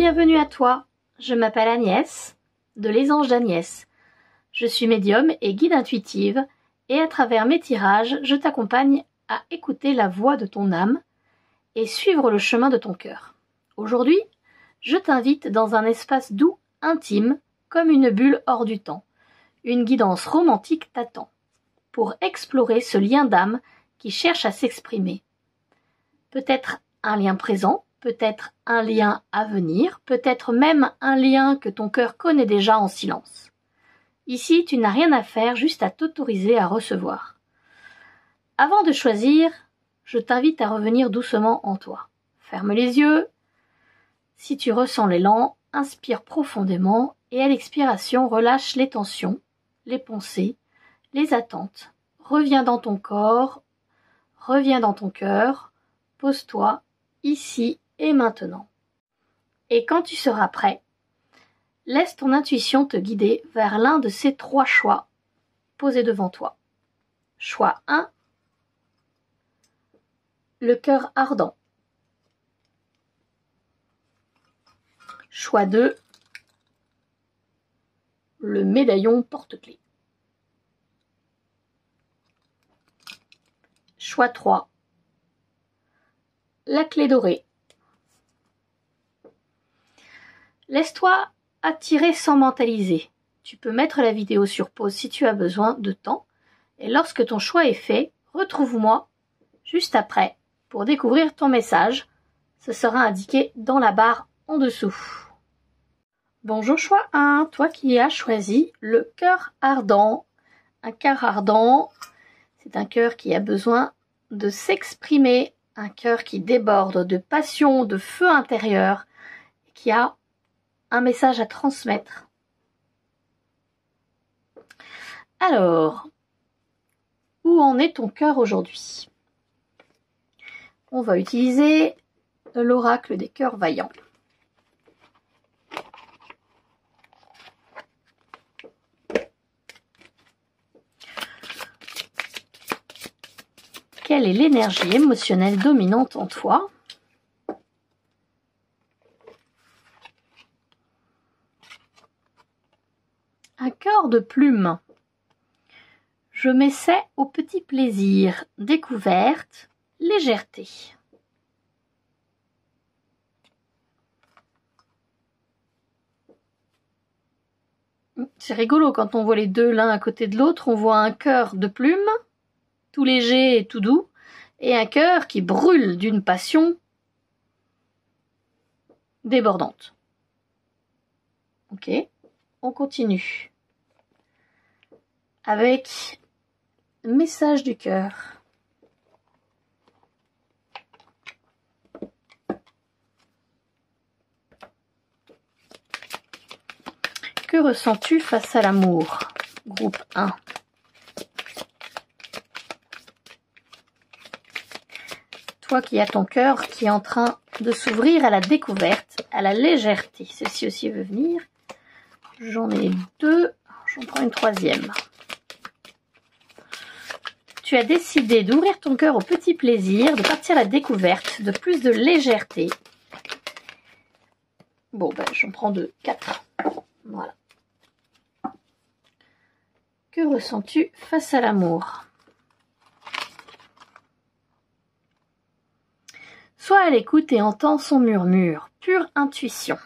bienvenue à toi. Je m'appelle Agnès, de Les Anges d'Agnès. Je suis médium et guide intuitive, et à travers mes tirages, je t'accompagne à écouter la voix de ton âme et suivre le chemin de ton cœur. Aujourd'hui, je t'invite dans un espace doux, intime, comme une bulle hors du temps. Une guidance romantique t'attend, pour explorer ce lien d'âme qui cherche à s'exprimer. Peut-être un lien présent, peut-être un lien à venir, peut-être même un lien que ton cœur connaît déjà en silence. Ici, tu n'as rien à faire, juste à t'autoriser à recevoir. Avant de choisir, je t'invite à revenir doucement en toi. Ferme les yeux. Si tu ressens l'élan, inspire profondément et à l'expiration, relâche les tensions, les pensées, les attentes. Reviens dans ton corps, reviens dans ton cœur, pose-toi ici et maintenant. Et quand tu seras prêt, laisse ton intuition te guider vers l'un de ces 3 choix posés devant toi. Choix 1, le cœur ardent. Choix 2, le médaillon porte-clés. Choix 3, la clé dorée. Laisse-toi attirer sans mentaliser. Tu peux mettre la vidéo sur pause si tu as besoin de temps. Et lorsque ton choix est fait, retrouve-moi juste après pour découvrir ton message. Ce sera indiqué dans la barre en dessous. Bonjour choix 1, toi qui as choisi le cœur ardent. Un cœur ardent, c'est un cœur qui a besoin de s'exprimer, un cœur qui déborde de passion, de feu intérieur, qui a un message à transmettre. Alors, où en est ton cœur aujourd'hui? On va utiliser l'oracle des cœurs vaillants. Quelle est l'énergie émotionnelle dominante en toi? Un cœur de plume. Je m'essaie au petit plaisir, découverte, légèreté. C'est rigolo quand on voit les deux l'un à côté de l'autre, on voit un cœur de plume, tout léger et tout doux, et un cœur qui brûle d'une passion débordante. Ok, on continue. Avec message du cœur. Que ressens-tu face à l'amour? Groupe 1. Toi qui as ton cœur qui est en train de s'ouvrir à la découverte, à la légèreté. Ceci aussi veut venir. J'en ai 2, j'en prends une 3e. Tu as décidé d'ouvrir ton cœur au petit plaisir, de partir à la découverte, de plus de légèreté. Bon, ben, j'en prends 2, 4. Voilà. Que ressens-tu face à l'amour? Sois à l'écoute et entends son murmure, pure intuition.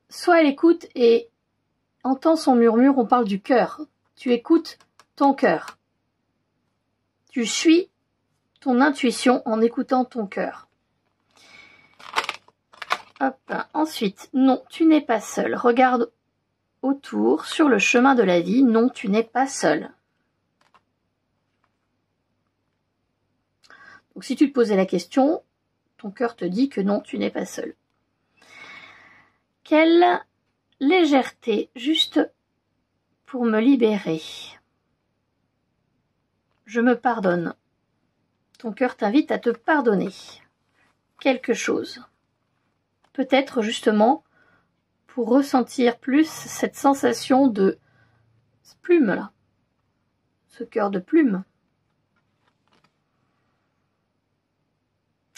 Sois à l'écoute et entends son murmure, on parle du cœur. Tu écoutes ton cœur. Tu suis ton intuition en écoutant ton cœur. Hop. Ensuite, non, tu n'es pas seul. Regarde autour, sur le chemin de la vie. Non, tu n'es pas seul. Donc si tu te posais la question, ton cœur te dit que non, tu n'es pas seul. Quelle légèreté, juste pour me libérer. Je me pardonne. Ton cœur t'invite à te pardonner quelque chose. Peut-être justement pour ressentir plus cette sensation de plume là. Ce cœur de plume.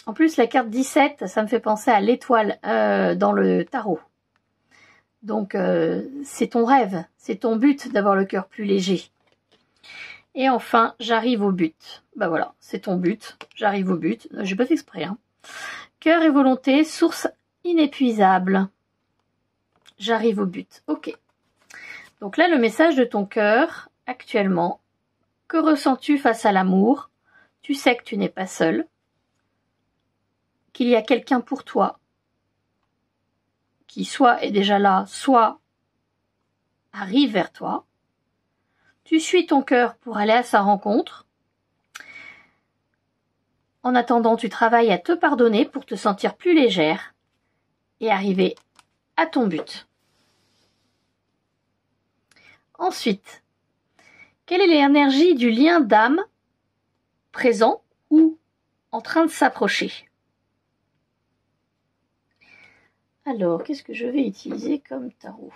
En plus, la carte 17, ça me fait penser à l'étoile dans le tarot. Donc, c'est ton rêve, c'est ton but d'avoir le cœur plus léger. Et enfin, j'arrive au but. Bah voilà, c'est ton but, j'arrive au but. J'ai pas fait exprès, hein. Cœur et volonté, source inépuisable. J'arrive au but. Ok. Donc là, le message de ton cœur, actuellement, que ressens-tu face à l'amour? Tu sais que tu n'es pas seul, qu'il y a quelqu'un pour toi, qui soit est déjà là, soit arrive vers toi. Tu suis ton cœur pour aller à sa rencontre. En attendant, tu travailles à te pardonner pour te sentir plus légère et arriver à ton but. Ensuite, quelle est l'énergie du lien d'âme présent ou en train de s'approcher? Alors, qu'est-ce que je vais utiliser comme tarot?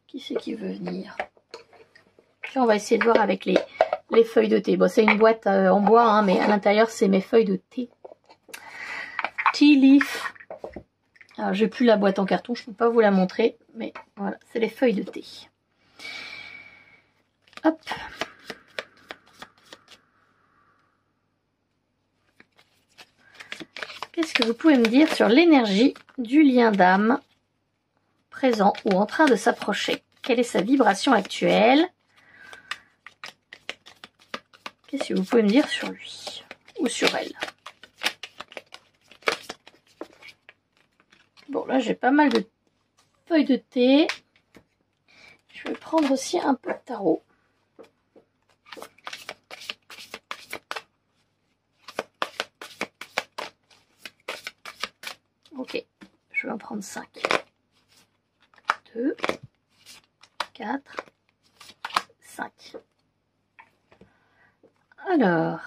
Qui c'est qui veut venir? Tiens, on va essayer de voir avec les feuilles de thé. Bon, c'est une boîte en bois, hein, mais à l'intérieur, c'est mes feuilles de thé. Tea leaf. Alors, j'ai plus la boîte en carton, je ne peux pas vous la montrer, mais voilà, c'est les feuilles de thé. Hop. Qu'est-ce que vous pouvez me dire sur l'énergie du lien d'âme présent ou en train de s'approcher? Quelle est sa vibration actuelle? Qu'est-ce que vous pouvez me dire sur lui ou sur elle? Bon, là, j'ai pas mal de feuilles de thé. Je vais prendre aussi un peu de tarot. Ok, je vais en prendre 5. 2, 4, 5. Alors,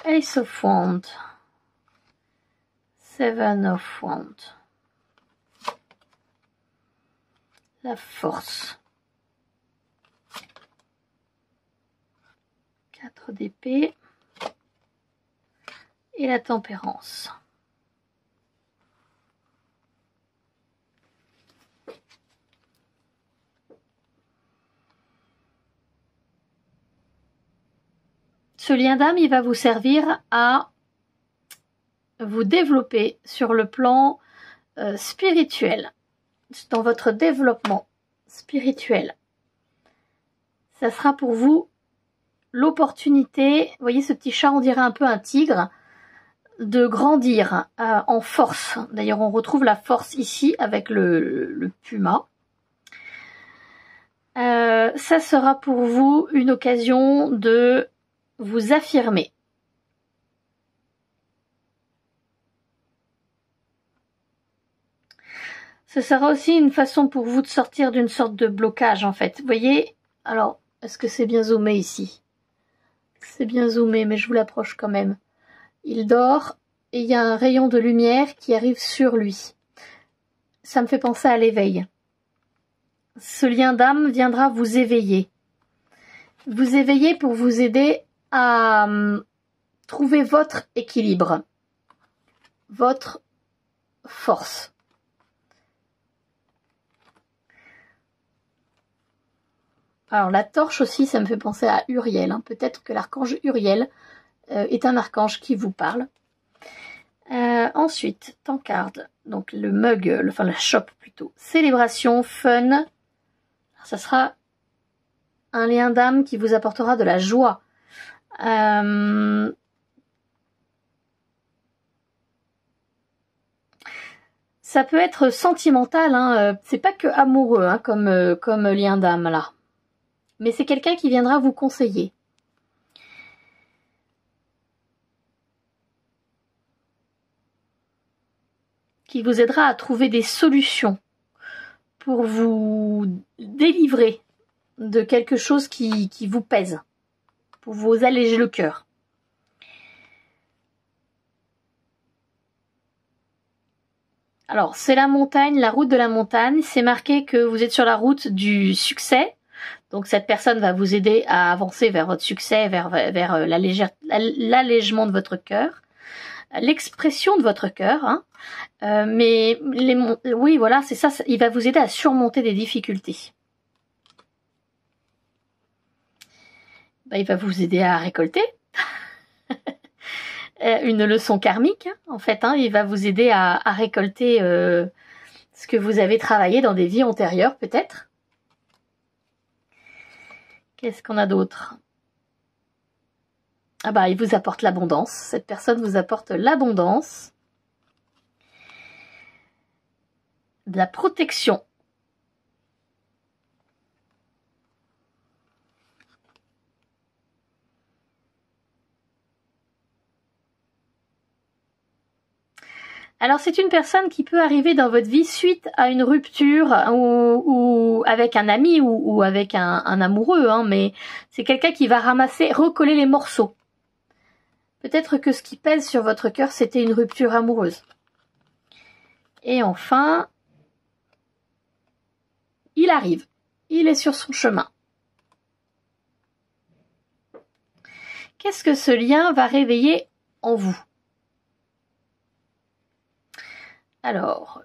Ace of Wands, Seven of Wands, la force, 4 d'épée et la tempérance. Ce lien d'âme, il va vous servir à vous développer sur le plan spirituel, dans votre développement spirituel. Ça sera pour vous l'opportunité, vous voyez ce petit chat, on dirait un peu un tigre, de grandir en force. D'ailleurs, on retrouve la force ici avec le puma. Ça sera pour vous une occasion de vous affirmer. Ce sera aussi une façon pour vous de sortir d'une sorte de blocage, en fait. Vous voyez, alors, est-ce que c'est bien zoomé ici? C'est bien zoomé, mais je vous l'approche quand même. Il dort et il y a un rayon de lumière qui arrive sur lui. Ça me fait penser à l'éveil. Ce lien d'âme viendra vous éveiller. Vous éveiller pour vous aider à trouver votre équilibre, votre force. Alors la torche aussi, ça me fait penser à Uriel. Hein. Peut-être que l'archange Uriel est un archange qui vous parle. Ensuite, Tankard, donc le mug, enfin la chope plutôt. Célébration, fun. Ça sera un lien d'âme qui vous apportera de la joie. Ça peut être sentimental, hein. C'est pas que amoureux hein, comme lien d'âme là. Mais c'est quelqu'un qui viendra vous conseiller. Qui vous aidera à trouver des solutions pour vous délivrer de quelque chose qui vous pèse, pour vous alléger le cœur. Alors, c'est la montagne, la route de la montagne. C'est marqué que vous êtes sur la route du succès. Donc, cette personne va vous aider à avancer vers votre succès, vers l'allègement de votre cœur, l'expression de votre cœur. Hein. Oui, voilà, c'est ça. Il va vous aider à surmonter des difficultés. Il va vous aider à récolter. Une leçon karmique, hein, en fait. Hein, il va vous aider à récolter ce que vous avez travaillé dans des vies antérieures, peut-être. Qu'est-ce qu'on a d'autre? Ah bah, il vous apporte l'abondance. Cette personne vous apporte l'abondance, de la protection. Alors c'est une personne qui peut arriver dans votre vie suite à une rupture ou avec un ami ou avec un amoureux, hein, mais c'est quelqu'un qui va recoller les morceaux. Peut-être que ce qui pèse sur votre cœur, c'était une rupture amoureuse. Et enfin, il arrive. Il est sur son chemin. Qu'est-ce que ce lien va réveiller en vous? Alors,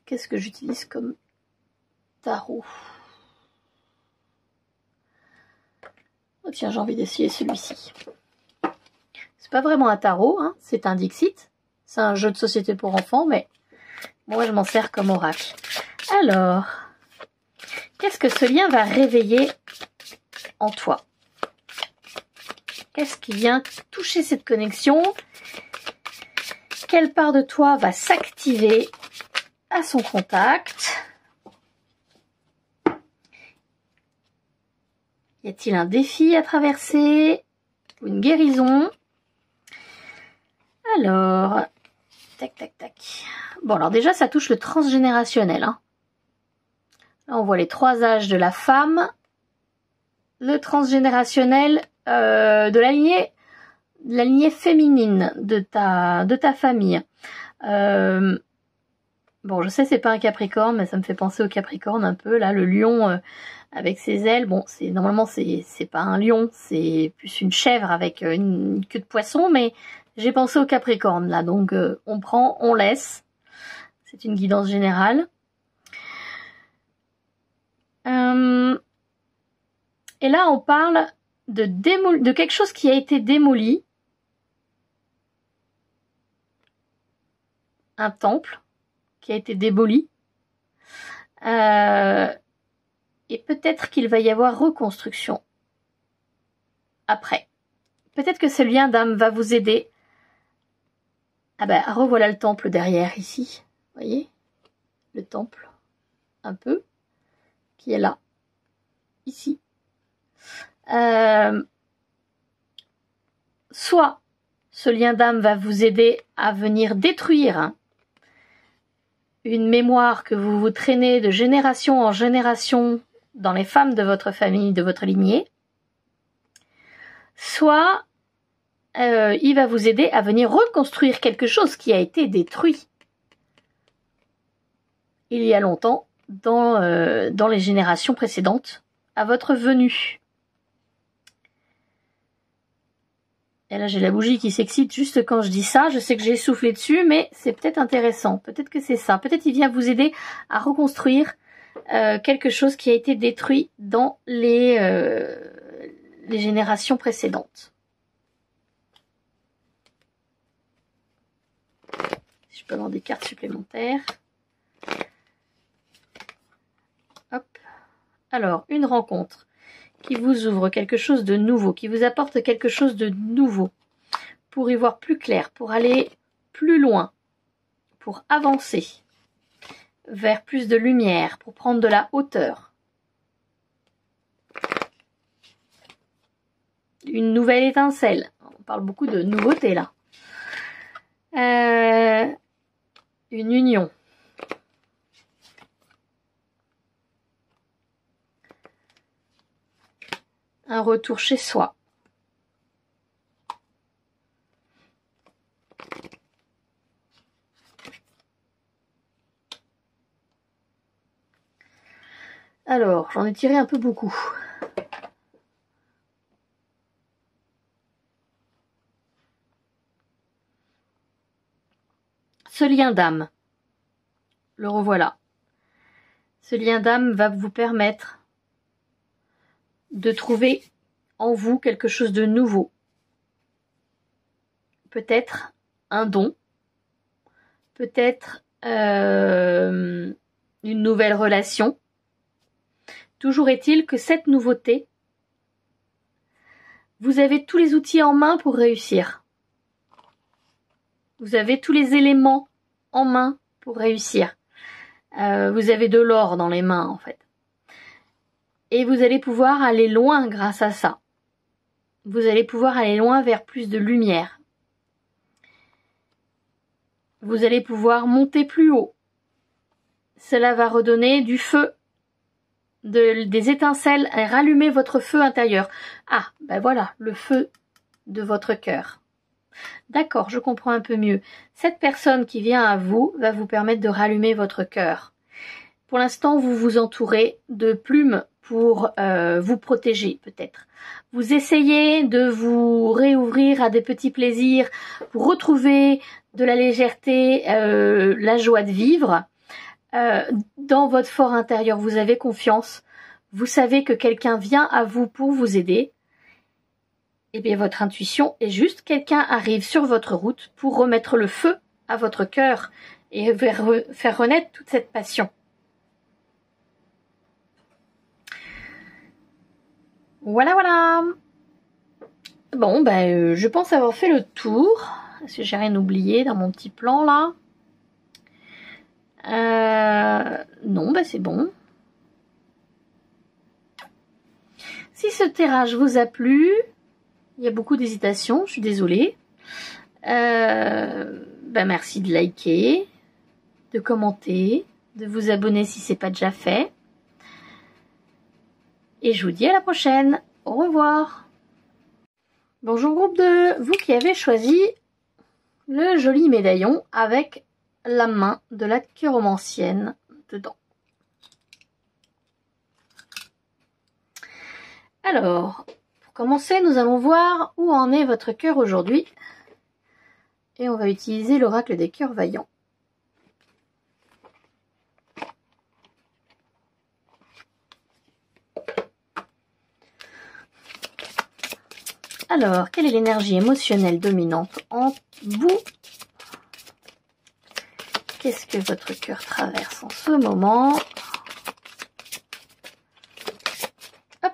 qu'est-ce que j'utilise comme tarot? Oh tiens, j'ai envie d'essayer celui-ci. C'est pas vraiment un tarot, hein, c'est un Dixit. C'est un jeu de société pour enfants, mais moi je m'en sers comme oracle. Alors, qu'est-ce que ce lien va réveiller en toi? Qu'est-ce qui vient toucher cette connexion? Quelle part de toi va s'activer à son contact? Y a-t-il un défi à traverser? Ou une guérison? Alors, tac, tac, tac. Bon, alors déjà, ça touche le transgénérationnel. Hein. Là, on voit les 3 âges de la femme. Le transgénérationnel de la lignée féminine de ta famille. Bon, je sais, c'est pas un Capricorne, mais ça me fait penser au Capricorne un peu. Là, le lion avec ses ailes. Bon, normalement, c'est pas un lion, c'est plus une chèvre avec une queue de poisson, mais j'ai pensé au Capricorne, là. Donc, on prend, on laisse. C'est une guidance générale. Et là, on parle de quelque chose qui a été démoli. Un temple qui a été démoli. Et peut-être qu'il va y avoir reconstruction après. Peut-être que ce lien d'âme va vous aider. Ah ben, revoilà le temple derrière ici. Vous voyez? Le temple. Un peu. Qui est là. Ici. Soit ce lien d'âme va vous aider à venir détruire une mémoire que vous traînez de génération en génération dans les femmes de votre famille, de votre lignée. Soit il va vous aider à venir reconstruire quelque chose qui a été détruit il y a longtemps dans les générations précédentes à votre venue. Et là, j'ai la bougie qui s'excite juste quand je dis ça. Je sais que j'ai soufflé dessus, mais c'est peut-être intéressant. Peut-être que c'est ça. Peut-être il vient vous aider à reconstruire quelque chose qui a été détruit dans les générations précédentes. Si je peux avoir des cartes supplémentaires. Hop. Alors, une rencontre qui vous ouvre quelque chose de nouveau, qui vous apporte quelque chose de nouveau, pour y voir plus clair, pour aller plus loin, pour avancer vers plus de lumière, pour prendre de la hauteur. Une nouvelle étincelle. On parle beaucoup de nouveauté là. Une union. Un retour chez soi. Alors, j'en ai tiré un peu beaucoup. Ce lien d'âme, le revoilà. Ce lien d'âme va vous permettre de trouver en vous quelque chose de nouveau. Peut-être un don, peut-être une nouvelle relation. Toujours est-il que cette nouveauté, vous avez tous les outils en main pour réussir. Vous avez tous les éléments en main pour réussir. Vous avez de l'or dans les mains en fait. Et vous allez pouvoir aller loin grâce à ça. Vous allez pouvoir aller loin vers plus de lumière. Vous allez pouvoir monter plus haut. Cela va redonner du feu, des étincelles et rallumer votre feu intérieur. Ah, ben voilà, le feu de votre cœur. D'accord, je comprends un peu mieux. Cette personne qui vient à vous va vous permettre de rallumer votre cœur. Pour l'instant, vous vous entourez de plumes pour vous protéger peut-être. Vous essayez de vous réouvrir à des petits plaisirs, pour retrouver de la légèreté, la joie de vivre. Dans votre fort intérieur, vous avez confiance. Vous savez que quelqu'un vient à vous pour vous aider. Eh bien, votre intuition est juste. Quelqu'un arrive sur votre route pour remettre le feu à votre cœur et faire renaître toute cette passion. Voilà, voilà. Bon, ben, je pense avoir fait le tour. Est-ce que j'ai rien oublié dans mon petit plan, là? Non, ben c'est bon. Si ce tirage vous a plu, il y a beaucoup d'hésitation, je suis désolée. Ben merci de liker, de commenter, de vous abonner si ce n'est pas déjà fait. Et je vous dis à la prochaine. Au revoir. Bonjour groupe 2, vous qui avez choisi le joli médaillon avec la main de la chiromancienne dedans. Alors, pour commencer, nous allons voir où en est votre cœur aujourd'hui. Et on va utiliser l'oracle des cœurs vaillants. Alors, quelle est l'énergie émotionnelle dominante en vous? Qu'est-ce que votre cœur traverse en ce moment? Hop.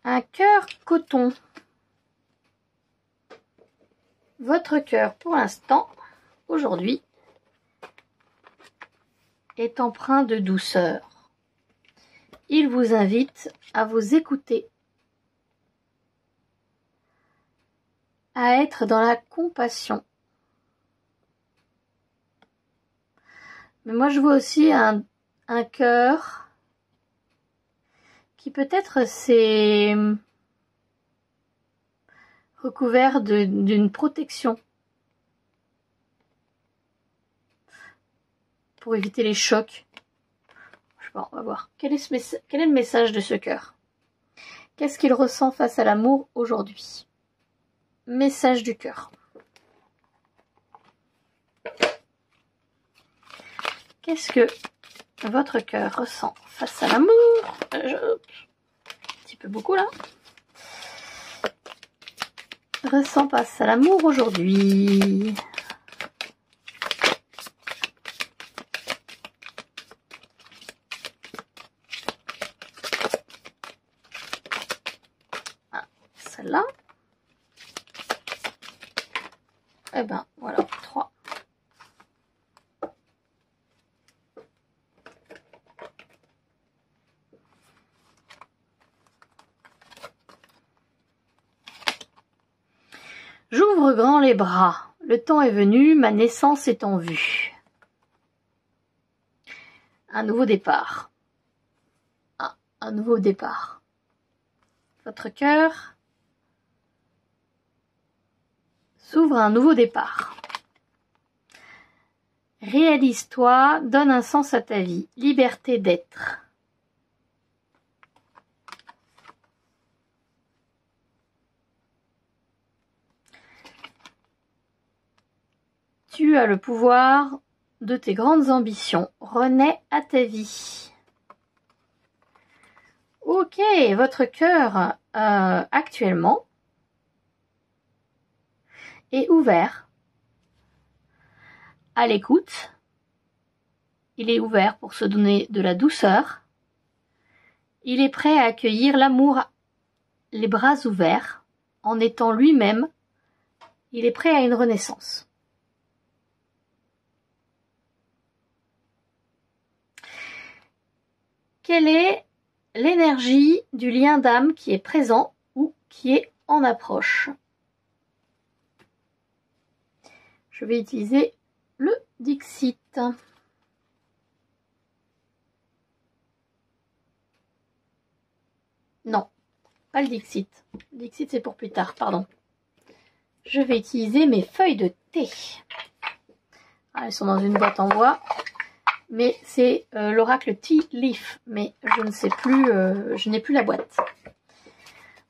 Un cœur coton. Votre cœur, pour l'instant, aujourd'hui, est empreint de douceur. Il vous invite à vous écouter, à être dans la compassion. Mais moi, je vois aussi un cœur qui peut-être s'est recouvert d'une protection pour éviter les chocs. Je sais pas, on va voir. Quel est le message de ce cœur? Qu'est-ce qu'il ressent face à l'amour aujourd'hui? Message du cœur. Qu'est-ce que votre cœur ressent face à l'amour? Un petit peu beaucoup là. Ressent face à l'amour aujourd'hui. Ah, celle-là. Eh ben voilà, 3. J'ouvre grand les bras. Le temps est venu, ma naissance est en vue. Un nouveau départ. Ah, un nouveau départ. Votre cœur s'ouvre à un nouveau départ. Réalise-toi, donne un sens à ta vie. Liberté d'être. Tu as le pouvoir de tes grandes ambitions. Renais à ta vie. Ok, votre cœur actuellement est ouvert à l'écoute. Il est ouvert pour se donner de la douceur. Il est prêt à accueillir l'amour, les bras ouverts, en étant lui-même. Il est prêt à une renaissance. Quelle est l'énergie du lien d'âme qui est présent ou qui est en approche? Je vais utiliser le Dixit. Non, pas le Dixit. Le Dixit, c'est pour plus tard, pardon. Je vais utiliser mes feuilles de thé. Ah, elles sont dans une boîte en bois. Mais c'est l'oracle Tea Leaf. Mais je ne sais plus, je n'ai plus la boîte.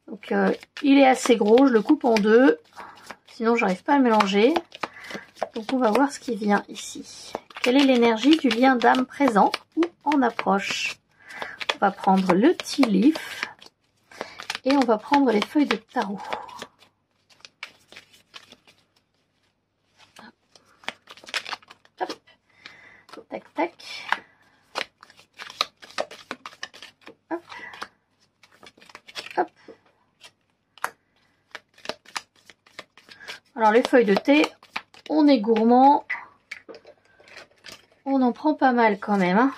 Donc, il est assez gros. Je le coupe en deux. Sinon, j'arrive pas à le mélanger. Donc, on va voir ce qui vient ici. Quelle est l'énergie du lien d'âme présent ou en approche? On va prendre le Tea Leaf. Et on va prendre les feuilles de tarot. Hop. Tac, tac. Hop. Hop. Alors les feuilles de thé, on est gourmand. On en prend pas mal quand même. Hein.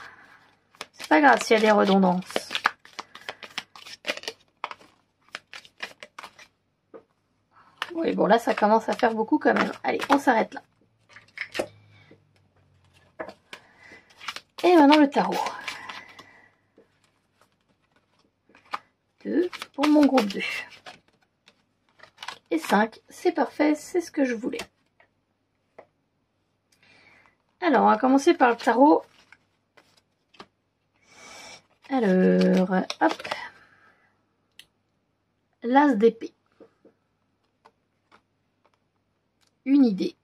C'est pas grave s'il y a des redondances. Oui, bon là ça commence à faire beaucoup quand même. Allez, on s'arrête là. Et maintenant le tarot. 2 pour mon groupe 2. Et 5, c'est parfait, c'est ce que je voulais. Alors, on va commencer par le tarot. Alors, hop. L'as d'épée. Une idée.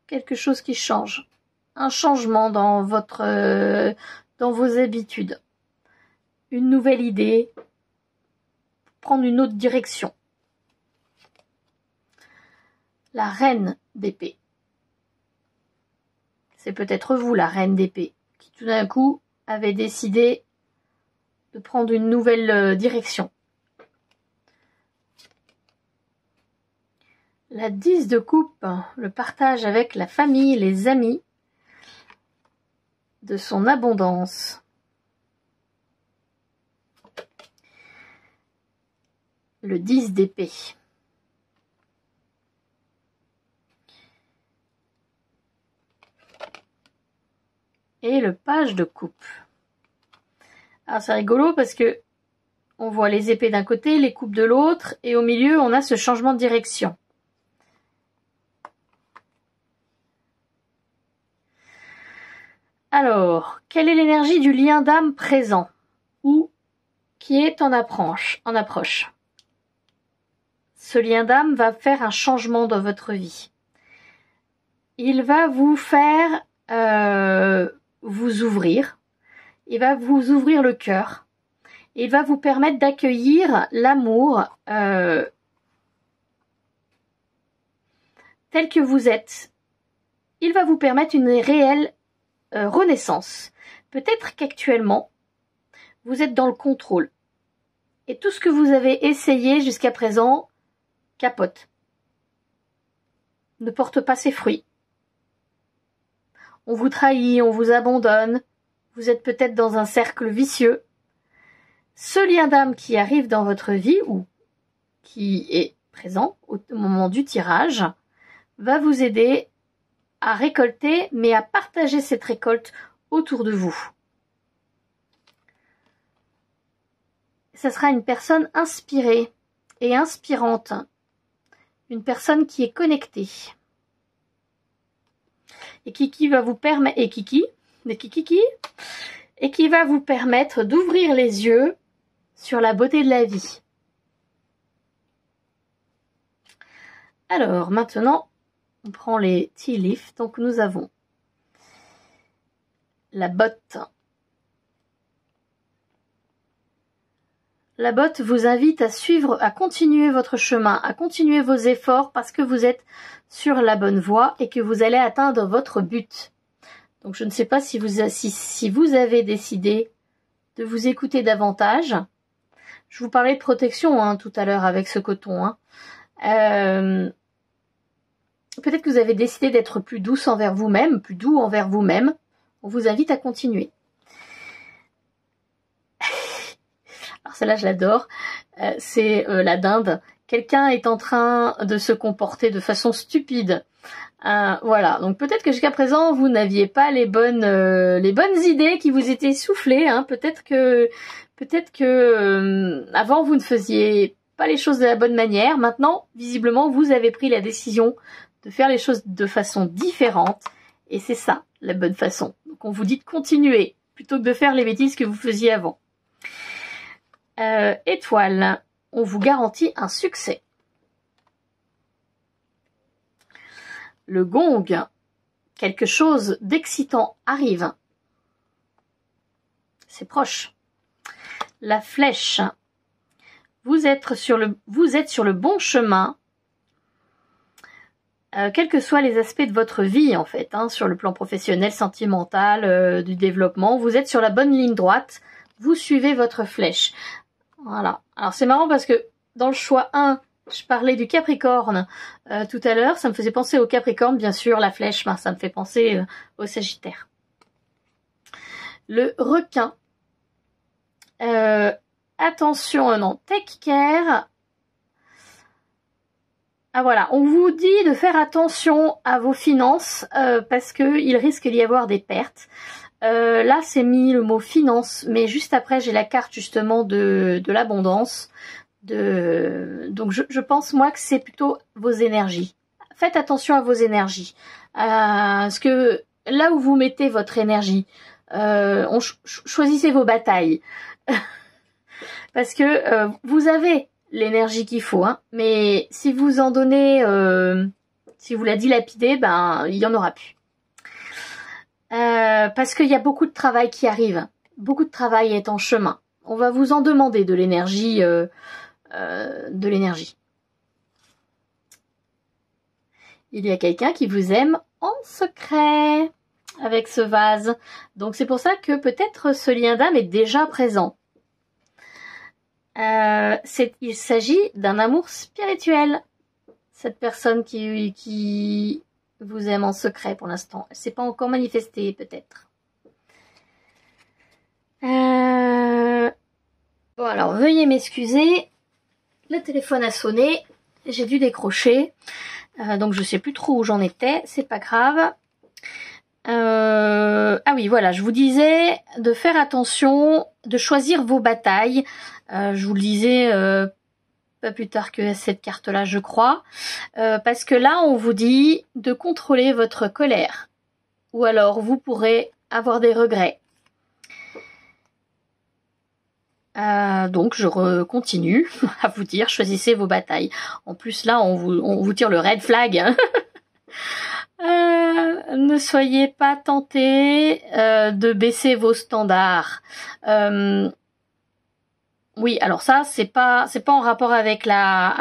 Quelque chose qui change. Un changement dans dans vos habitudes. Une nouvelle idée. Prendre une autre direction. La reine d'épée. C'est peut-être vous, la reine d'épée, qui tout d'un coup avez décidé de prendre une nouvelle direction. La 10 de coupe, le partage avec la famille, les amis, de son abondance. Le 10 d'épée. Et le page de coupe. Alors c'est rigolo parce que on voit les épées d'un côté, les coupes de l'autre, et au milieu on a ce changement de direction. Alors, quelle est l'énergie du lien d'âme présent ou qui est en approche? Ce lien d'âme va faire un changement dans votre vie. Il va vous faire vous ouvrir. Il va vous ouvrir le cœur. Il va vous permettre d'accueillir l'amour tel que vous êtes. Il va vous permettre une réelle renaissance. Peut-être qu'actuellement, vous êtes dans le contrôle. Et tout ce que vous avez essayé jusqu'à présent capote. Ne porte pas ses fruits. On vous trahit, on vous abandonne. Vous êtes peut-être dans un cercle vicieux. Ce lien d'âme qui arrive dans votre vie ou qui est présent au moment du tirage va vous aider à récolter, mais à partager cette récolte autour de vous. Ça sera une personne inspirée et inspirante. Une personne qui est connectée. et qui va vous permettre et qui va vous permettre d'ouvrir les yeux sur la beauté de la vie. Alors maintenant, on prend les tea leaves. Donc nous avons la botte. La botte vous invite à suivre, à continuer votre chemin, à continuer vos efforts parce que vous êtes sur la bonne voie et que vous allez atteindre votre but. Donc je ne sais pas si vous avez décidé de vous écouter davantage. Je vous parlais de protection hein, tout à l'heure avec ce coton. Hein. Peut-être que vous avez décidé d'être plus douce envers vous-même, plus doux envers vous-même. On vous invite à continuer. Alors celle-là, je l'adore. C'est la dinde. Quelqu'un est en train de se comporter de façon stupide. Voilà. Donc peut-être que jusqu'à présent, vous n'aviez pas les bonnes idées qui vous étaient soufflées. Hein. Peut-être que avant, vous ne faisiez pas les choses de la bonne manière. Maintenant, visiblement, vous avez pris la décision de faire les choses de façon différente. Et c'est ça, la bonne façon. Donc on vous dit de continuer, plutôt que de faire les bêtises que vous faisiez avant. Étoile, on vous garantit un succès. Le gong, quelque chose d'excitant arrive. C'est proche. La flèche, vous êtes sur le bon chemin. Quels que soient les aspects de votre vie en fait, hein, sur le plan professionnel, sentimental, du développement, vous êtes sur la bonne ligne droite, vous suivez votre flèche. Voilà. Alors c'est marrant parce que dans le choix 1, je parlais du Capricorne tout à l'heure, ça me faisait penser au Capricorne, bien sûr, la flèche, ben, ça me fait penser au Sagittaire. Le requin, attention, non, take care. Ah voilà, on vous dit de faire attention à vos finances parce que il risque d'y avoir des pertes. Là, c'est mis le mot finance, mais juste après, j'ai la carte justement de l'abondance. Donc, je pense moi que c'est plutôt vos énergies. Faites attention à vos énergies. Parce que là où vous mettez votre énergie, choisissez vos batailles. Parce que vous avez l'énergie qu'il faut, hein. Mais si vous en donnez, si vous la dilapidez, ben il y en aura plus. Parce qu'il y a beaucoup de travail qui arrive, beaucoup de travail est en chemin. On va vous en demander de l'énergie, Il y a quelqu'un qui vous aime en secret avec ce vase. Donc c'est pour ça que peut-être ce lien d'âme est déjà présent. Il s'agit d'un amour spirituel. Cette personne qui vous aime en secret pour l'instant. Elle ne s'est pas encore manifestée peut-être. Bon alors, veuillez m'excuser. Le téléphone a sonné. J'ai dû décrocher. Donc je sais plus trop où j'en étais. C'est pas grave. Ah oui, voilà, je vous disais de faire attention, de choisir vos batailles. Je vous le disais pas plus tard que cette carte-là, je crois. Parce que là, on vous dit de contrôler votre colère. Ou alors, vous pourrez avoir des regrets. Donc, je continue à vous dire, choisissez vos batailles. En plus, là, on vous tire le red flag. Hein. Ne soyez pas tentés de baisser vos standards. Oui, alors ça, c'est pas en rapport avec la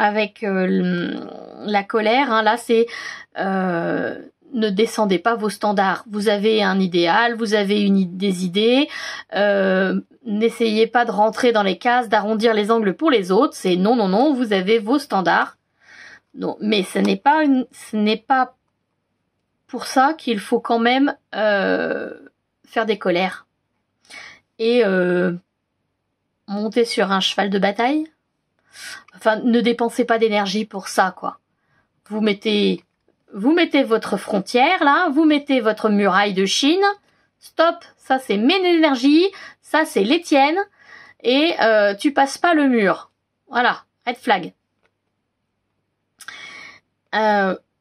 colère. Hein. Là, c'est ne descendez pas vos standards. Vous avez un idéal, vous avez des idées. N'essayez pas de rentrer dans les cases, d'arrondir les angles pour les autres. C'est non, non, non. Vous avez vos standards. Non, mais ce n'est pas pour ça qu'il faut quand même faire des colères et monter sur un cheval de bataille. Enfin, ne dépensez pas d'énergie pour ça, quoi. Vous mettez votre frontière, là, vous mettez votre muraille de Chine. Stop, ça c'est mes énergies, ça c'est les tiennes, et tu passes pas le mur. Voilà, red flag.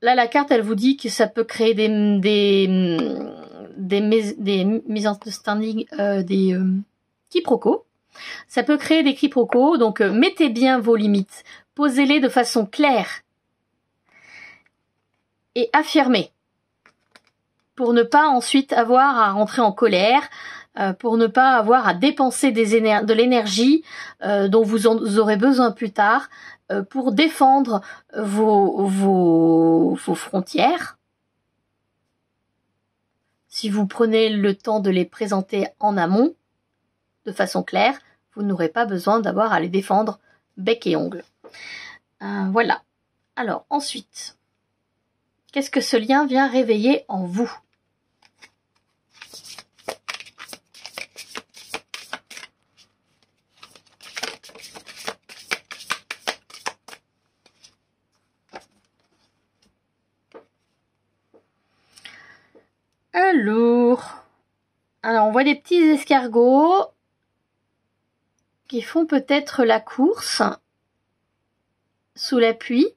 là, la carte, elle vous dit que ça peut créer des misunderstandings, des quiproquos. Ça peut créer des quiproquos, donc mettez bien vos limites. Posez-les de façon claire et affirmée. Pour ne pas ensuite avoir à rentrer en colère, pour ne pas avoir à dépenser de l'énergie dont vous aurez besoin plus tard pour défendre vos frontières. Si vous prenez le temps de les présenter en amont, de façon claire, vous n'aurez pas besoin d'avoir à les défendre bec et ongles. Voilà. Alors, ensuite, qu'est-ce que ce lien vient réveiller en vous ? Alors, on voit des petits escargots qui font peut-être la course sous la pluie.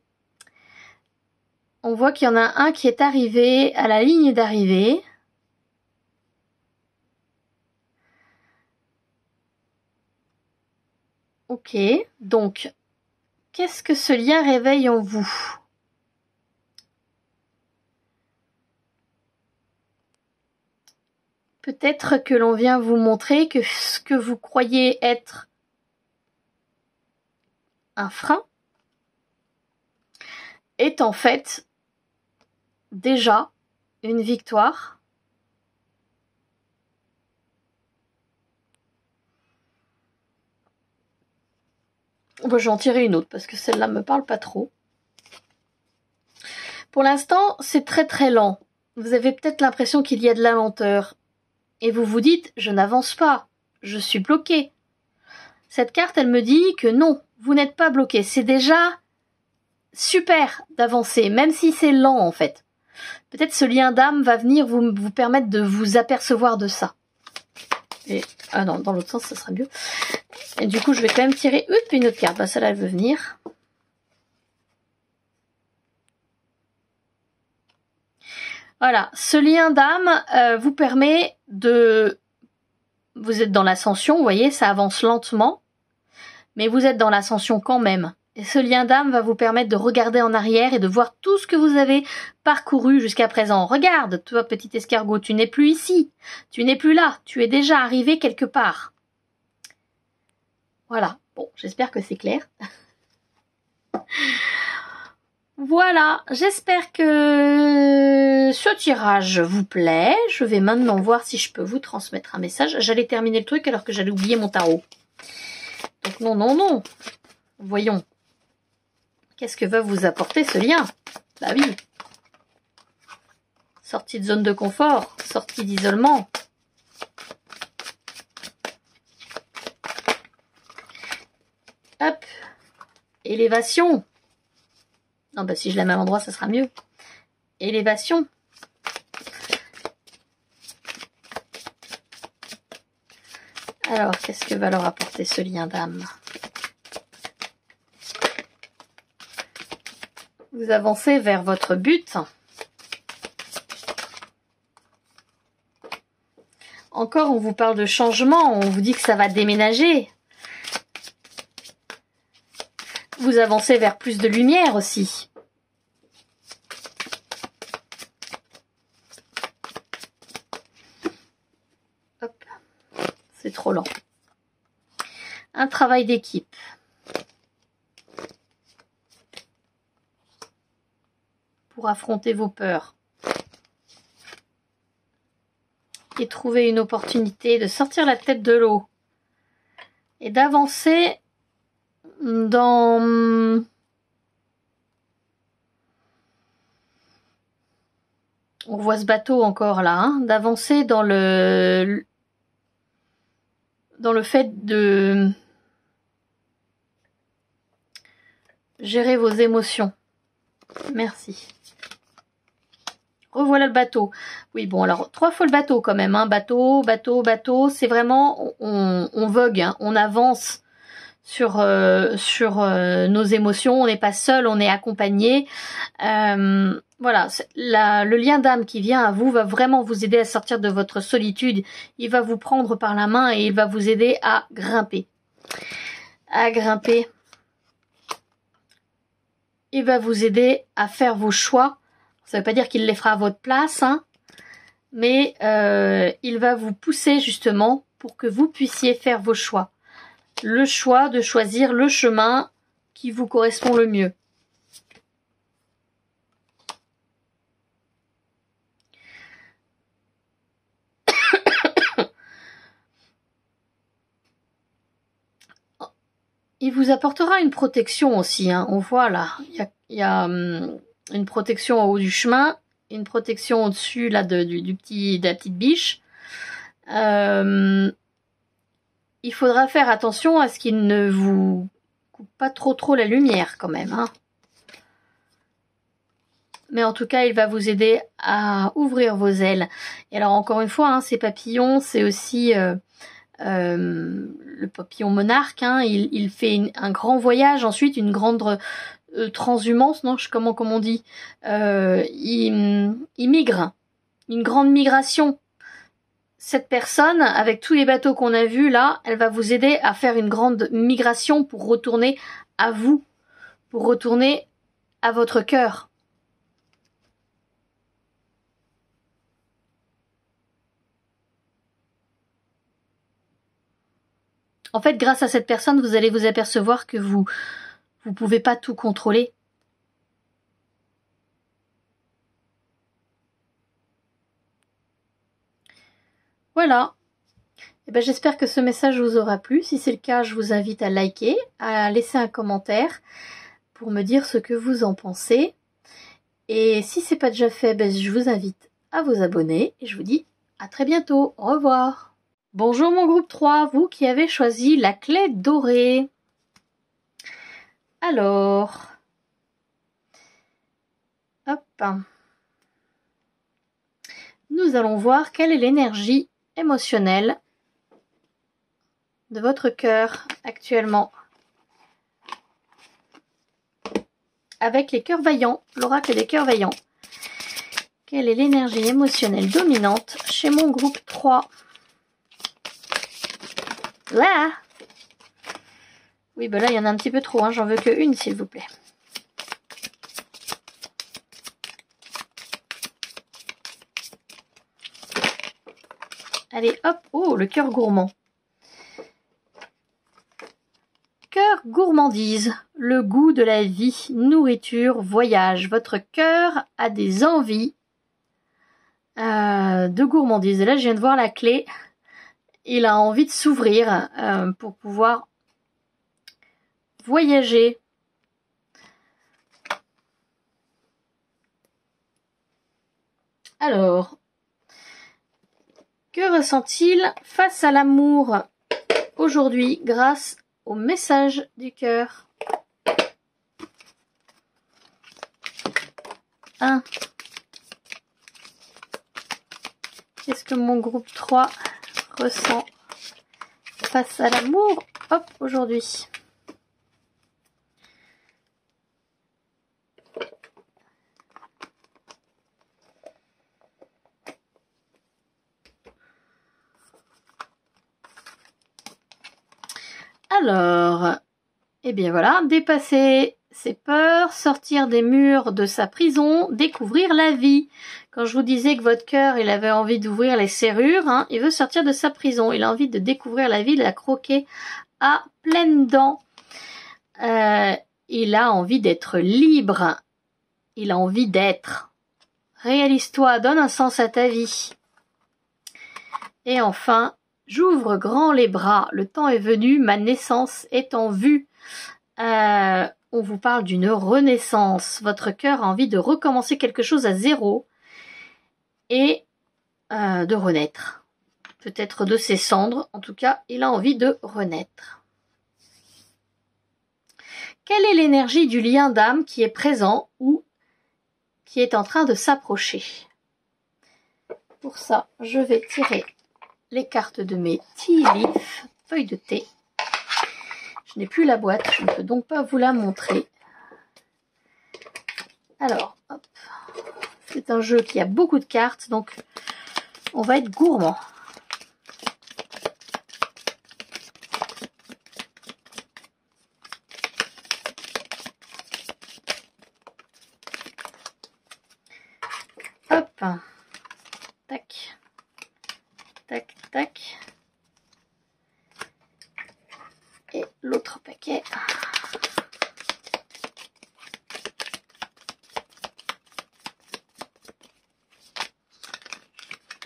On voit qu'il y en a un qui est arrivé à la ligne d'arrivée. Ok, donc, qu'est-ce que ce lien réveille en vous ? Peut-être que l'on vient vous montrer que ce que vous croyez être un frein est en fait déjà une victoire. Bon, je vais en tirer une autre parce que celle-là me parle pas trop. Pour l'instant, c'est très très lent. Vous avez peut-être l'impression qu'il y a de la lenteur. Et vous vous dites, je n'avance pas, je suis bloqué. Cette carte, elle me dit que non, vous n'êtes pas bloqué. C'est déjà super d'avancer, même si c'est lent en fait. Peut-être ce lien d'âme va venir vous permettre de vous apercevoir de ça. Et, ah non, dans l'autre sens, ça sera mieux. Et du coup, je vais quand même tirer une autre carte. Bah, celle-là, elle veut venir. Voilà, ce lien d'âme vous permet de... Vous êtes dans l'ascension, vous voyez, ça avance lentement, mais vous êtes dans l'ascension quand même. Et ce lien d'âme va vous permettre de regarder en arrière et de voir tout ce que vous avez parcouru jusqu'à présent. Regarde, toi petit escargot, tu n'es plus ici, tu n'es plus là, tu es déjà arrivé quelque part. Voilà, bon, j'espère que c'est clair. Voilà, j'espère que ce tirage vous plaît. Je vais maintenant voir si je peux vous transmettre un message. J'allais terminer le truc alors que j'allais oublier mon tarot. Donc non, non, non. Voyons. Qu'est-ce que va vous apporter ce lien? Bah oui. Sortie de zone de confort, sortie d'isolement. Hop. Élévation. Non, bah si je la mets à l'endroit, ça sera mieux. Élévation. Alors, qu'est-ce que va leur apporter ce lien d'âme? Vous avancez vers votre but. Encore, on vous parle de changement, on vous dit que ça va déménager. Vous avancez vers plus de lumière aussi. Hop, c'est trop lent. Un travail d'équipe. Pour affronter vos peurs. Et trouver une opportunité de sortir la tête de l'eau. Et d'avancer dans... On voit ce bateau encore là, hein, d'avancer dans le fait de gérer vos émotions. Merci. Revoilà le bateau. Oui, bon, alors, 3 fois le bateau quand même. Hein. Bateau, bateau, bateau. C'est vraiment... On vogue, hein, on avance sur nos émotions. On n'est pas seul, on est accompagné. voilà, le lien d'âme qui vient à vous va vraiment vous aider à sortir de votre solitude. Il va vous prendre par la main et il va vous aider à grimper. À grimper. Il va vous aider à faire vos choix. Ça ne veut pas dire qu'il les fera à votre place, hein, mais il va vous pousser justement pour que vous puissiez faire vos choix. Le choix de choisir le chemin qui vous correspond le mieux. Il vous apportera une protection aussi, hein. On voit là, il y a une protection au haut du chemin, une protection au-dessus là de la petite biche. Il faudra faire attention à ce qu'il ne vous coupe pas trop la lumière quand même, hein. Mais en tout cas, il va vous aider à ouvrir vos ailes. Et alors encore une fois, hein, ces papillons, c'est aussi le papillon monarque, hein, il fait un grand voyage, ensuite une grande transhumance, non, comment on dit, il migre, une grande migration. Cette personne, avec tous les bateaux qu'on a vus là, elle va vous aider à faire une grande migration pour retourner à vous, pour retourner à votre cœur. En fait, grâce à cette personne, vous allez vous apercevoir que vous pouvez pas tout contrôler. Voilà. Et ben, j'espère que ce message vous aura plu. Si c'est le cas, je vous invite à liker, à laisser un commentaire pour me dire ce que vous en pensez. Et si c'est pas déjà fait, ben, je vous invite à vous abonner. Et je vous dis à très bientôt. Au revoir. Bonjour mon groupe 3, vous qui avez choisi la clé dorée. Alors, hop, nous allons voir quelle est l'énergie émotionnelle de votre cœur actuellement. Avec les cœurs vaillants, l'oracle des cœurs vaillants. Quelle est l'énergie émotionnelle dominante chez mon groupe 3? Là, oui, ben là, il y en a un petit peu trop, hein. J'en veux que une, s'il vous plaît. Allez, hop, oh, le cœur gourmand. Cœur gourmandise, le goût de la vie, nourriture, voyage. Votre cœur a des envies de gourmandise. Et là, je viens de voir la clé. Il a envie de s'ouvrir pour pouvoir voyager. Alors, que ressent-il face à l'amour aujourd'hui grâce au message du cœur? 1. Qu'est-ce que mon groupe 3 ressent face à l'amour, hop, aujourd'hui? Alors, eh bien voilà, dépasser ses peurs, sortir des murs de sa prison, découvrir la vie. Quand je vous disais que votre cœur, il avait envie d'ouvrir les serrures, hein, il veut sortir de sa prison, il a envie de découvrir la vie, de la croquer à pleines dents. Il a envie d'être libre, il a envie d'être. Réalise-toi, donne un sens à ta vie. Et enfin, j'ouvre grand les bras, le temps est venu, ma naissance est en vue. On vous parle d'une renaissance. Votre cœur a envie de recommencer quelque chose à zéro et de renaître. Peut-être de ses cendres. En tout cas, il a envie de renaître. Quelle est l'énergie du lien d'âme qui est présent ou qui est en train de s'approcher? Pour ça, je vais tirer les cartes de mes tea leaf, feuilles de thé. Je n'ai plus la boîte, je ne peux donc pas vous la montrer. Alors, hop. C'est un jeu qui a beaucoup de cartes, donc on va être gourmand. Hop. Tac. Tac, tac. Et l'autre paquet.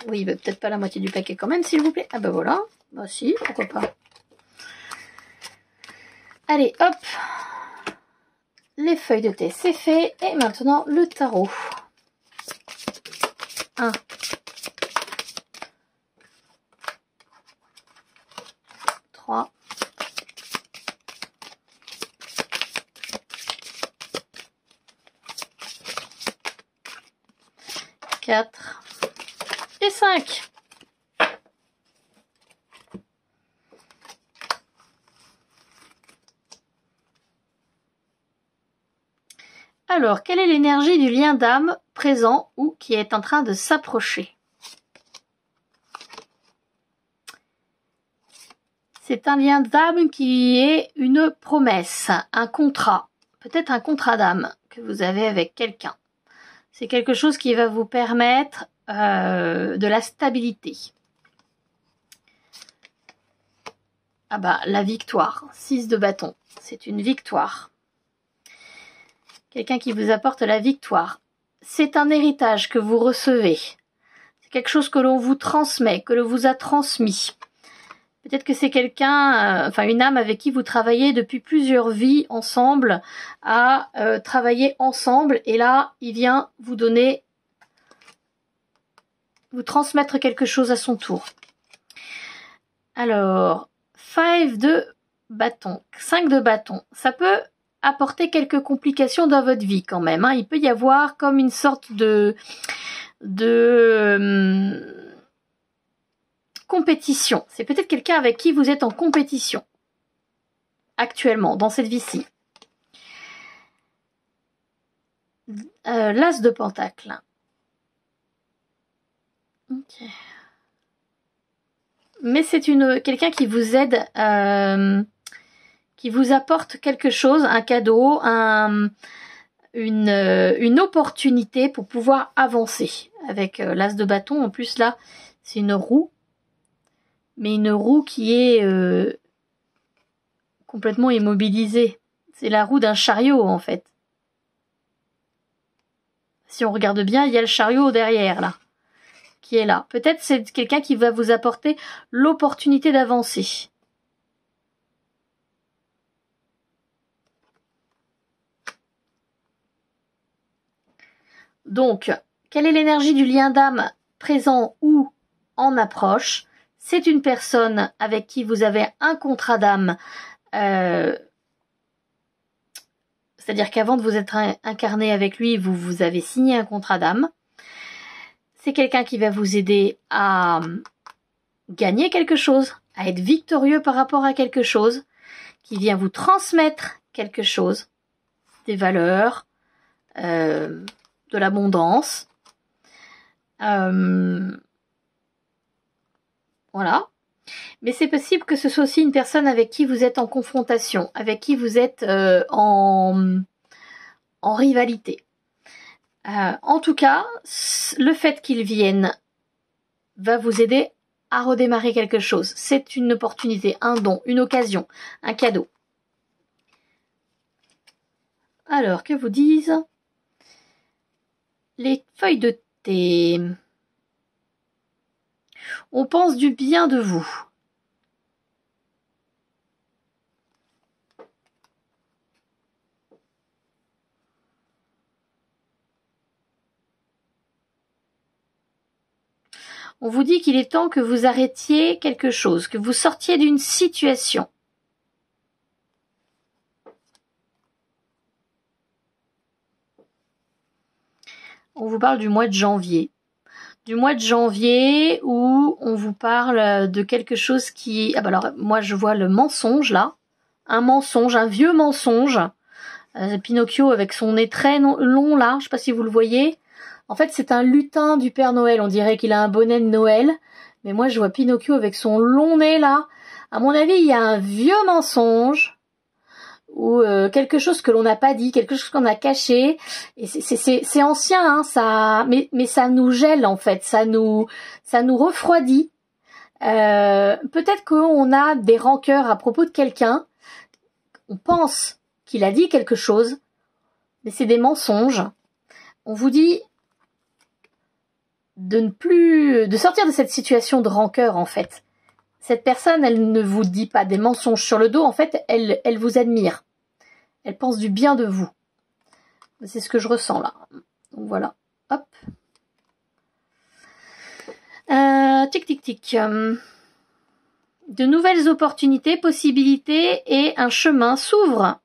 Oui, bah, peut-être pas la moitié du paquet quand même, s'il vous plaît. Ah bah voilà. Bah si, pourquoi pas. Allez, hop. Les feuilles de thé, c'est fait. Et maintenant, le tarot. 1. 3. 4. Et 5. Alors, quelle est l'énergie du lien d'âme présent ou qui est en train de s'approcher? C'est un lien d'âme qui est une promesse, un contrat, peut-être un contrat d'âme que vous avez avec quelqu'un. C'est quelque chose qui va vous permettre de la stabilité. Ah bah, la victoire, 6 de bâton, c'est une victoire. Quelqu'un qui vous apporte la victoire. C'est un héritage que vous recevez. C'est quelque chose que l'on vous transmet, que l'on vous a transmis. Peut-être que c'est quelqu'un, enfin une âme avec qui vous travaillez depuis plusieurs vies ensemble, à travailler ensemble. Et là, il vient vous donner, vous transmettre quelque chose à son tour. Alors, 5 de bâton, 5 de bâton, ça peut apporter quelques complications dans votre vie quand même. Hein. Il peut y avoir comme une sorte de compétition. C'est peut-être quelqu'un avec qui vous êtes en compétition actuellement, dans cette vie-ci. L'As de Pentacle. Okay. Mais c'est quelqu'un qui vous aide, qui vous apporte quelque chose, un cadeau, une opportunité pour pouvoir avancer. Avec l'As de bâton, en plus là, c'est une roue. Mais une roue qui est complètement immobilisée. C'est la roue d'un chariot, en fait. Si on regarde bien, il y a le chariot derrière, là. Qui est là. Peut-être c'est quelqu'un qui va vous apporter l'opportunité d'avancer. Donc, quelle est l'énergie du lien d'âme présent ou en approche? C'est une personne avec qui vous avez un contrat d'âme. C'est-à-dire qu'avant de vous être incarné avec lui, vous avez signé un contrat d'âme. C'est quelqu'un qui va vous aider à gagner quelque chose, à être victorieux par rapport à quelque chose, qui vient vous transmettre quelque chose, des valeurs, de l'abondance. Voilà. Mais c'est possible que ce soit aussi une personne avec qui vous êtes en confrontation, avec qui vous êtes en rivalité. En tout cas, le fait qu'il vienne va vous aider à redémarrer quelque chose. C'est une opportunité, un don, une occasion, un cadeau. Alors, que vous disent les feuilles de thé? On pense du bien de vous. On vous dit qu'il est temps que vous arrêtiez quelque chose, que vous sortiez d'une situation. On vous parle du mois de janvier. Du mois de janvier où on vous parle de quelque chose qui... Ah bah alors, moi je vois le mensonge là. Un mensonge, un vieux mensonge. Pinocchio avec son nez très long là, je sais pas si vous le voyez. En fait, c'est un lutin du Père Noël. On dirait qu'il a un bonnet de Noël. Mais moi, je vois Pinocchio avec son long nez là. À mon avis, il y a un vieux mensonge ou quelque chose que l'on n'a pas dit, quelque chose qu'on a caché. Et c'est ancien, hein, ça. Mais ça nous gèle en fait. Ça nous refroidit. Peut-être qu'on a des rancœurs à propos de quelqu'un. On pense qu'il a dit quelque chose, mais c'est des mensonges. On vous dit de sortir de cette situation de rancœur en fait. Cette personne, elle ne vous dit pas des mensonges sur le dos, en fait, elle vous admire. Elle pense du bien de vous. C'est ce que je ressens là. Donc voilà. Hop. Tic tic tic. De nouvelles opportunités, possibilités et un chemin s'ouvrent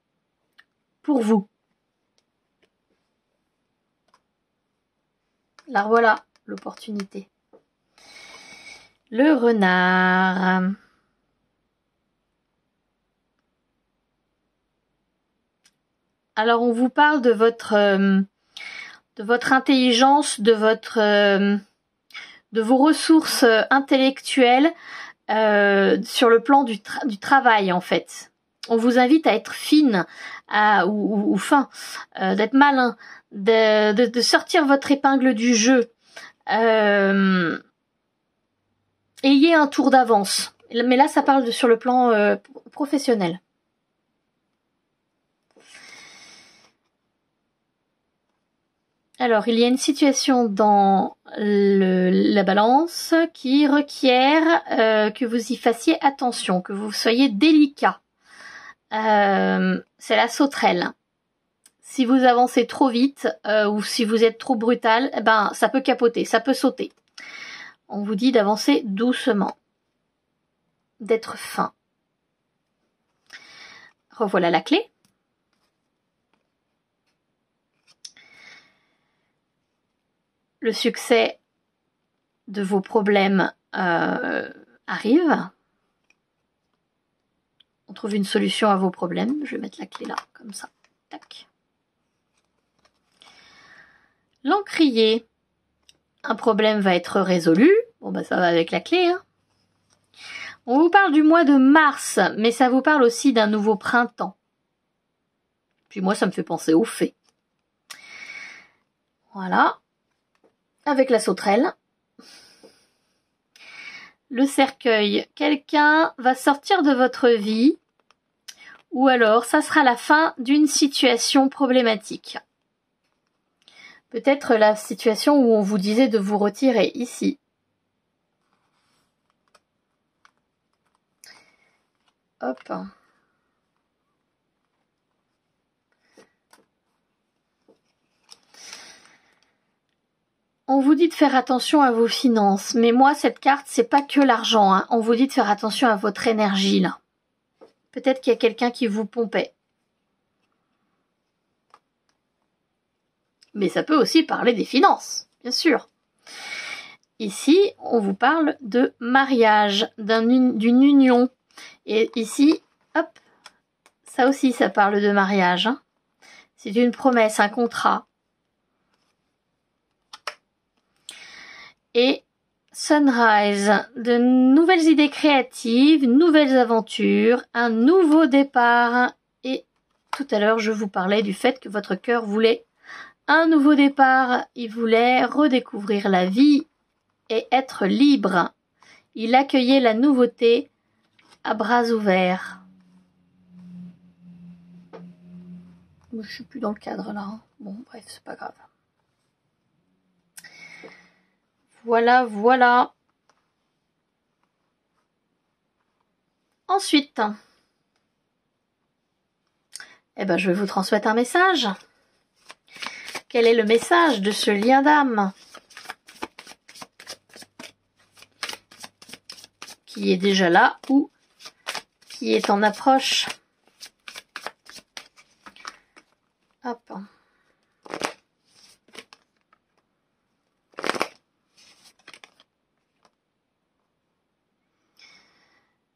pour vous. Là voilà l'opportunité. Le renard. Alors on vous parle de votre intelligence, de vos ressources intellectuelles sur le plan du travail en fait. On vous invite à être fine ou fin, d'être malin, de sortir votre épingle du jeu. Ayez un tour d'avance. Mais là, ça parle sur le plan professionnel. Alors, il y a une situation dans la balance qui requiert que vous y fassiez attention, que vous soyez délicat. C'est la sauterelle. Si vous avancez trop vite ou si vous êtes trop brutal, eh ben, ça peut capoter, ça peut sauter. On vous dit d'avancer doucement, d'être fin. Revoilà la clé. Le succès de vos problèmes arrive. On trouve une solution à vos problèmes. Je vais mettre la clé là, comme ça. Tac. L'encrier. Un problème va être résolu. Bon, bah ça va avec la clé. Hein. On vous parle du mois de mars, mais ça vous parle aussi d'un nouveau printemps. Puis moi, ça me fait penser aux fées. Voilà. Avec la sauterelle. Le cercueil. Quelqu'un va sortir de votre vie. Ou alors, ça sera la fin d'une situation problématique. Peut-être la situation où on vous disait de vous retirer ici. Hop. On vous dit de faire attention à vos finances. Mais moi, cette carte, c'est pas que l'argent. Hein. On vous dit de faire attention à votre énergie, là. Peut-être qu'il y a quelqu'un qui vous pompait. Mais ça peut aussi parler des finances, bien sûr. Ici, on vous parle de mariage, d'une union. Et ici, hop, ça aussi, ça parle de mariage. Hein. C'est une promesse, un contrat. Et Sunrise, de nouvelles idées créatives, nouvelles aventures, un nouveau départ. Et tout à l'heure, je vous parlais du fait que votre cœur voulait un nouveau départ. Il voulait redécouvrir la vie et être libre. Il accueillait la nouveauté à bras ouverts. Je suis plus dans le cadre là. Hein. Bon, bref, c'est pas grave. Voilà, voilà. Ensuite, eh ben, je vais vous transmettre un message. Quel est le message de ce lien d'âme qui est déjà là ou qui est en approche? Hop.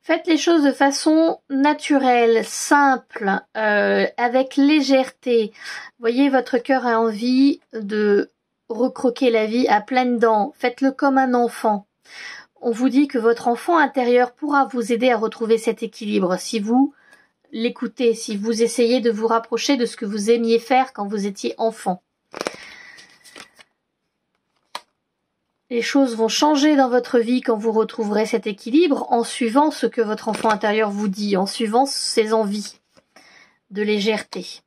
Faites les choses de façon naturelle, simple, avec légèreté. Voyez, votre cœur a envie de recroquez la vie à pleines dents, faites-le comme un enfant. On vous dit que votre enfant intérieur pourra vous aider à retrouver cet équilibre si vous l'écoutez, si vous essayez de vous rapprocher de ce que vous aimiez faire quand vous étiez enfant. Les choses vont changer dans votre vie quand vous retrouverez cet équilibre en suivant ce que votre enfant intérieur vous dit, en suivant ses envies de légèreté.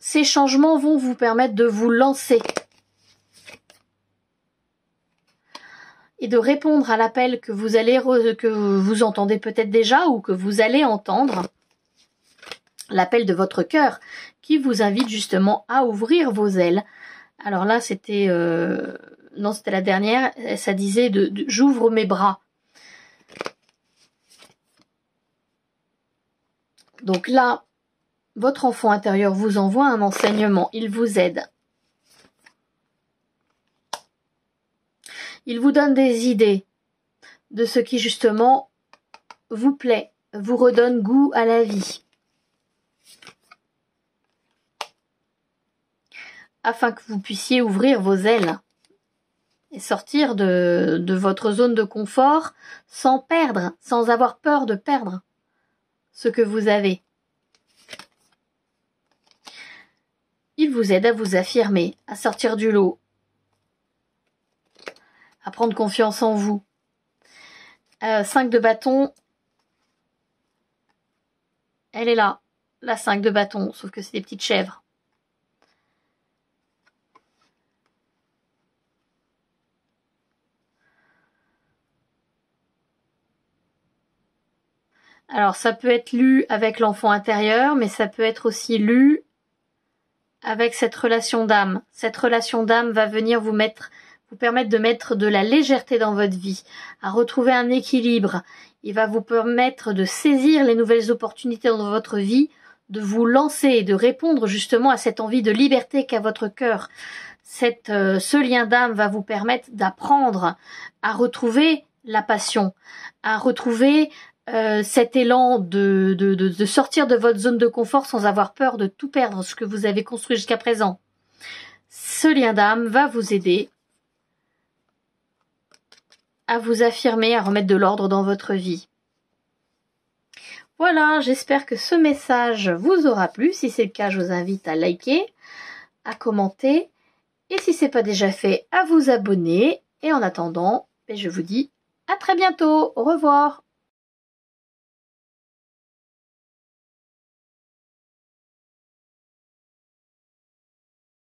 Ces changements vont vous permettre de vous lancer et de répondre à l'appel que vous entendez peut-être déjà ou que vous allez entendre, l'appel de votre cœur qui vous invite justement à ouvrir vos ailes. Alors là, c'était non, c'était la dernière, ça disait j'ouvre mes bras. Donc là, votre enfant intérieur vous envoie un enseignement, il vous aide. Il vous donne des idées de ce qui justement vous plaît, vous redonne goût à la vie. Afin que vous puissiez ouvrir vos ailes et sortir de votre zone de confort sans perdre, sans avoir peur de perdre ce que vous avez. Il vous aide à vous affirmer, à sortir du lot, à prendre confiance en vous. 5 de bâton, elle est là, la 5 de bâton, sauf que c'est des petites chèvres. Alors ça peut être lu avec l'enfant intérieur, mais ça peut être aussi lu avec cette relation d'âme. Cette relation d'âme va venir vous permettre de mettre de la légèreté dans votre vie, à retrouver un équilibre. Il va vous permettre de saisir les nouvelles opportunités dans votre vie, de vous lancer et de répondre justement à cette envie de liberté qu'a votre cœur. Ce lien d'âme va vous permettre d'apprendre à retrouver la passion, à retrouver cet élan de sortir de votre zone de confort sans avoir peur de tout perdre, ce que vous avez construit jusqu'à présent. Ce lien d'âme va vous aider à vous affirmer, à remettre de l'ordre dans votre vie. Voilà, j'espère que ce message vous aura plu. Si c'est le cas, je vous invite à liker, à commenter, et si ce n'est pas déjà fait, à vous abonner. Et en attendant, je vous dis à très bientôt. Au revoir.